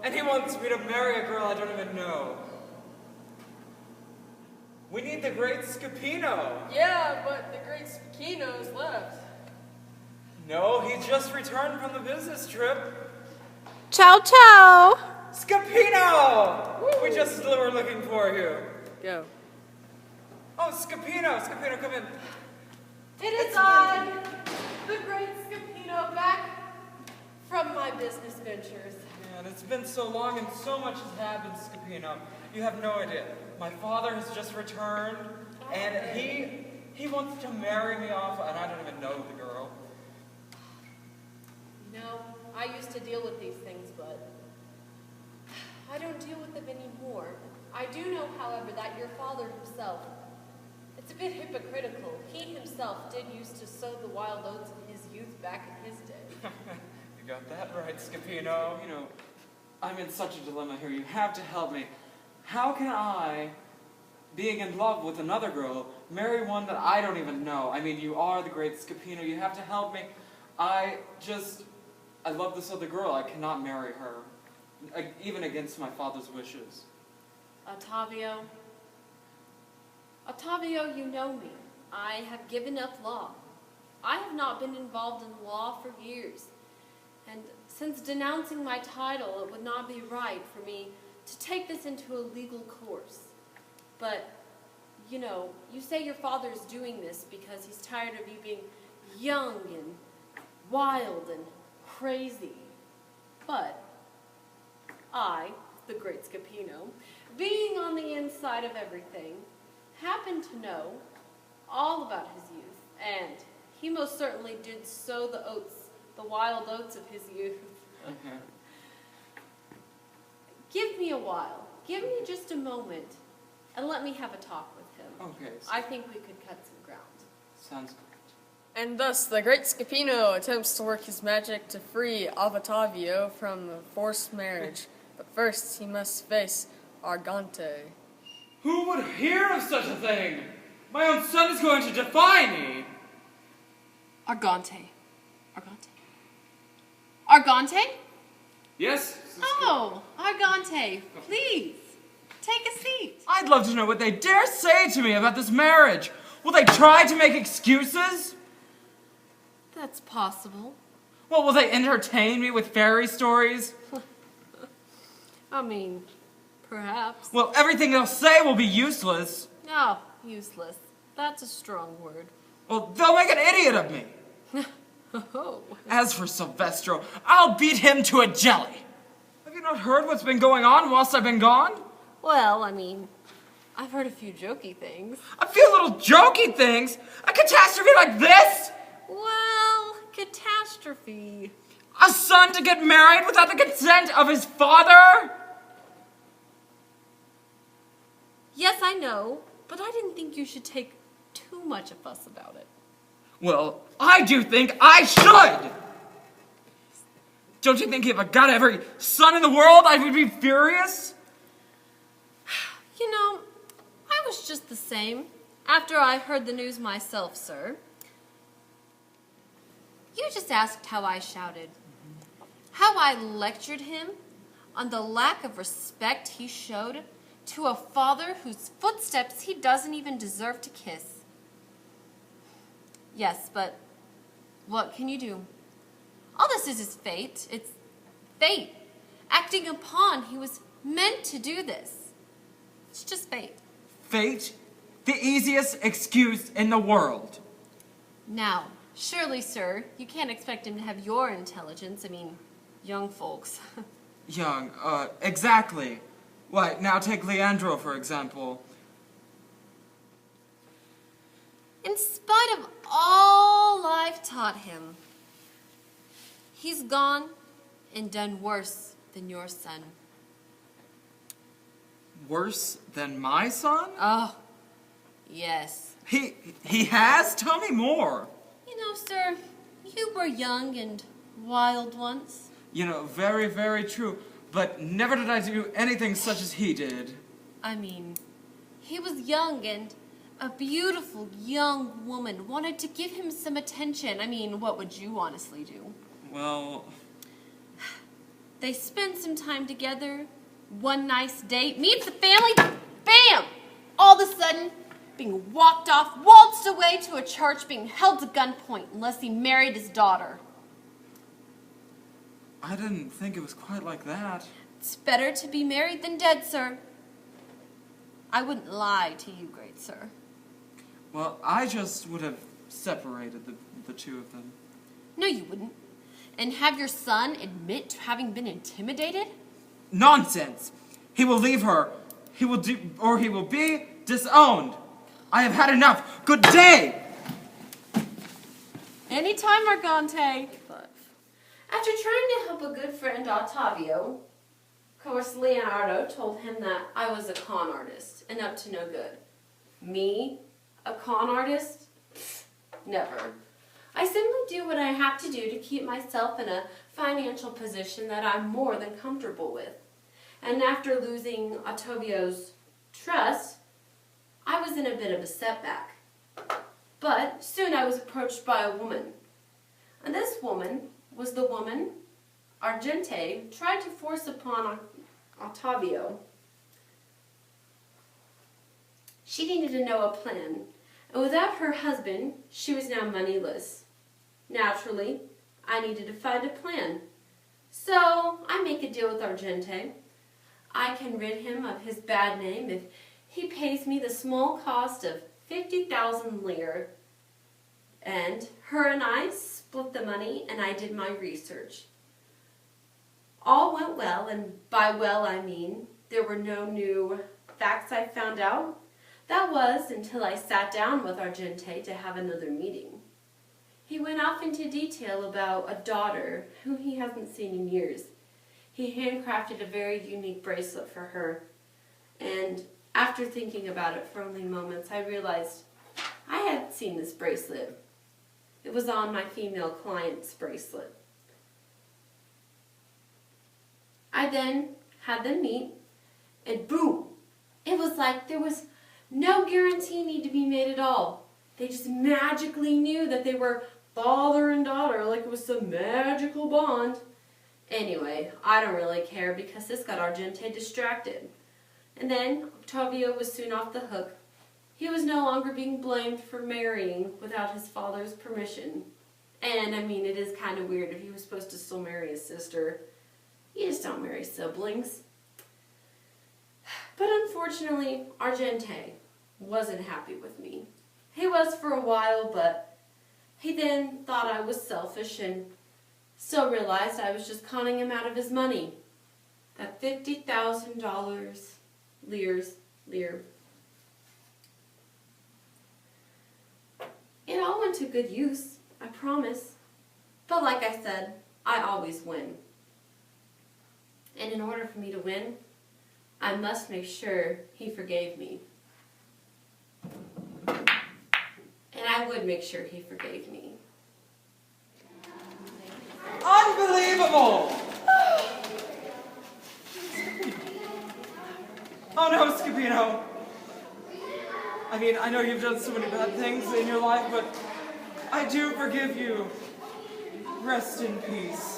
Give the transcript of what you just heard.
And he wants me to marry a girl I don't even know. We need the great Scapino. Yeah, but the great Scapino's left. No, he just returned from the business trip. Ciao, ciao. Scapino! We just were looking for you. Go. Oh, Scapino! Scapino, come in. It is I, the great Scapino, back from my business ventures. Man, it's been so long and so much has happened, Scapino. You have no idea. My father has just returned, and he wants to marry me off, and I don't even know the girl. You know, I used to deal with these things, but I don't deal with them anymore. I do know, however, that your father himself, it's a bit hypocritical. He himself did used to sow the wild oats in his youth back in his day. You got that right, Scapino. You know, I'm in such a dilemma here. You have to help me. How can I, being in love with another girl, marry one that I don't even know? I mean, you are the great Scapino. You have to help me. I love this other girl. I cannot marry her, even against my father's wishes. Ottavio, you know me. I have given up law. I have not been involved in law for years. And since denouncing my title, it would not be right for me to take this into a legal course. But, you know, you say your father is doing this because he's tired of you being young and wild and crazy. But I, the great Scapino, being on the inside of everything, happen to know all about his youth, and he most certainly did sow the oats, the wild oats of his youth. Okay. Give me a while. Give me just a moment, and let me have a talk with him. Okay. I think we could cut some ground. Sounds good. And thus, the great Scapino attempts to work his magic to free Ottavio from the forced marriage. But first, he must face Argante. Who would hear of such a thing? My own son is going to defy me. Argante. Argante? Yes? Oh, Argante, please, take a seat. I'd love to know what they dare say to me about this marriage. Will they try to make excuses? That's possible. Well, will they entertain me with fairy stories? I mean, perhaps. Well, everything they'll say will be useless. No, useless. That's a strong word. Well, they'll make an idiot of me. Oh. As for Silvestro, I'll beat him to a jelly. Have you not heard what's been going on whilst I've been gone? Well, I mean, I've heard a few jokey things. A few little jokey things? A catastrophe like this? Well, catastrophe. A son to get married without the consent of his father? Yes, I know, but I didn't think you should take too much a fuss about it. Well, I do think I should! Don't you think if I got every son in the world, I would be furious? You know, I was just the same after I heard the news myself, sir. You just asked how I shouted. How I lectured him on the lack of respect he showed to a father whose footsteps he doesn't even deserve to kiss. Yes, but what can you do? All this is fate. It's fate. Acting upon, he was meant to do this. It's just fate. Fate? The easiest excuse in the world. Now, surely, sir, you can't expect him to have your intelligence. I mean, young folks. Young, exactly. Why, now take Leandro, for example. In spite of all I've taught him, he's gone and done worse than your son. Worse than my son? Oh, yes. He has? Tell me more. You know, sir, you were young and wild once. You know, very, very true. But never did I do anything such as he did. I mean, he was young and a beautiful young woman wanted to give him some attention. I mean, what would you honestly do? Well... They spend some time together, one nice date, meets the family, bam! All of a sudden, being walked off, waltzed away to a church, being held to gunpoint unless he married his daughter. I didn't think it was quite like that. It's better to be married than dead, sir. I wouldn't lie to you, great sir. Well, I just would have separated the two of them. No, you wouldn't. And have your son admit to having been intimidated? Nonsense! He will leave her. He will be disowned. I have had enough. Good day! Anytime, Argante. After trying to help a good friend, Ottavio, of course, Leonardo told him that I was a con artist and up to no good. Me? A con artist? Never. I simply do what I have to do to keep myself in a financial position that I'm more than comfortable with. And after losing Ottavio's trust, I was in a bit of a setback. But soon I was approached by a woman. And this woman was the woman Argente tried to force upon Ottavio. She needed to know a plan, and without her husband, she was now moneyless. Naturally, I needed to find a plan. So I make a deal with Argente. I can rid him of his bad name if he pays me the small cost of 50,000 lire. And her and I split the money, and I did my research. All went well, and by well I mean there were no new facts I found out. That was until I sat down with Argente to have another meeting. He went off into detail about a daughter whom he hasn't seen in years. He handcrafted a very unique bracelet for her, and after thinking about it for only moments, I realized I had seen this bracelet. It was on my female client's bracelet. I then had them meet, and boom! It was like there was no guarantee need to be made at all. They just magically knew that they were father and daughter, like it was some magical bond. Anyway, I don't really care because this got Argente distracted. And then Octavio was soon off the hook. He was no longer being blamed for marrying without his father's permission. And I mean, it is kind of weird if he was supposed to still marry his sister. You just don't marry siblings. But unfortunately, Argente wasn't happy with me. He was for a while, but he then thought I was selfish and still realized I was just conning him out of his money. That $50,000 lire. It all went to good use, I promise. But like I said, I always win. And in order for me to win, I must make sure he forgave me. And I would make sure he forgave me. Unbelievable! Oh no, Scapino. I mean, I know you've done so many bad things in your life, but I do forgive you. Rest in peace.